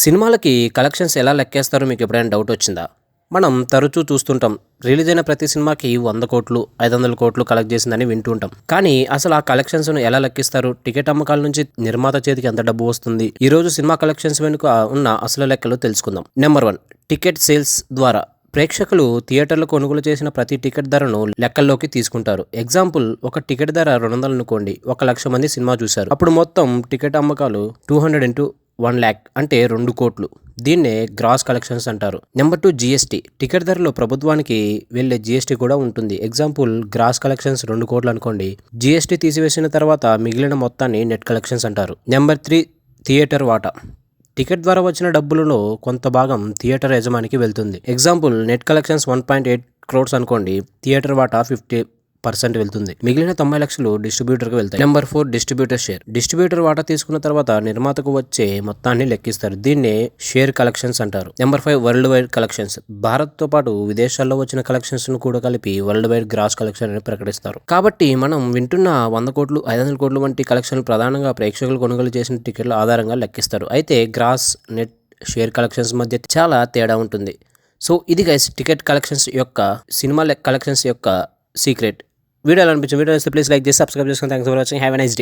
సినిమాలకి కలెక్షన్స్ ఎలా లెక్కేస్తారో మీకు ఎప్పుడైనా డౌట్ వచ్చిందా? మనం తరచూ చూస్తుంటాం. రిలీజ్ అయిన ప్రతి సినిమాకి 100,00,00,000, 500,00,00,000 కలెక్ట్ చేసిందని వింటూ ఉంటాం. కానీ అసలు ఆ కలెక్షన్స్‌ను ఎలా లెక్కిస్తారు? టికెట్ అమ్మకాల నుంచి నిర్మాత చేతికి ఎంత డబ్బు వస్తుంది? ఈరోజు సినిమా కలెక్షన్స్ వెనుక ఉన్న అసలు లెక్కలు తెలుసుకుందాం. నెంబర్ 1, టికెట్ సేల్స్ ద్వారా ప్రేక్షకులు థియేటర్లో కొనుగోలు చేసిన ప్రతి టికెట్ ధరను లెక్కల్లోకి తీసుకుంటారు. ఎగ్జాంపుల్, ఒక టికెట్ ధర 200 అనుకోండి. 1,00,000 మంది సినిమా చూశారు. అప్పుడు మొత్తం టికెట్ అమ్మకాలు 200 into 1,00,000 అంటే 2 కోట్లు. దీన్నే గ్రాస్ కలెక్షన్స్ అంటారు. Number 2, GST. టికెట్ ధరలో ప్రభుత్వానికి వెళ్లే జీఎస్టీ కూడా ఉంటుంది. ఎగ్జాంపుల్, గ్రాస్ కలెక్షన్స్ 2 కోట్లు అనుకోండి. జీఎస్టీ తీసివేసిన తర్వాత మిగిలిన మొత్తాన్ని నెట్ కలెక్షన్స్ అంటారు. నెంబర్ 3, థియేటర్ వాటా. టికెట్ ద్వారా వచ్చిన డబ్బులలో కొంత భాగం థియేటర్ యజమానికి వెళ్తుంది. ఎగ్జాంపుల్, నెట్ కలెక్షన్స్ 1.8 crores అనుకోండి. థియేటర్ వాటా 50% వెళ్తుంది. మిగిలిన 90 లక్షలు డిస్ట్రిబ్యూటర్కి వెళ్తాయి. Number 4, distributor share. డిస్ట్రిబ్యూటర్ వాటా తీసుకున్న తర్వాత నిర్మాతకు వచ్చే మొత్తాన్ని లెక్కిస్తారు. దీన్నే షేర్ కలెక్షన్స్ అంటారు. Number 5, world wide collections. భారత్తో పాటు విదేశాల్లో వచ్చిన కలెక్షన్స్ ను కూడా కలిపి వరల్డ్ వైడ్ గ్రాస్ కలెక్షన్ అని ప్రకటిస్తారు. కాబట్టి మనం వింటున్న 100 కోట్లు, 500 కోట్లు వంటి కలెక్షన్లు ప్రధానంగా ప్రేక్షకులు కొనుగోలు చేసిన టికెట్ల ఆధారంగా లెక్కిస్తారు. అయితే గ్రాస్, నెట్, షేర్ కలెక్షన్స్ మధ్య చాలా తేడా ఉంటుంది. సో ఇది గైస్ టికెట్ కలెక్షన్స్ యొక్క, సినిమా కలెక్షన్స్ యొక్క సీక్రెట్. వీడియో ఎలా అనిపించింది? వీడియో ప్లీజ్ లైక్ చేసి సబ్స్క్రైబ్ చేసుకోండి. Thanks for watching. Have a nice day.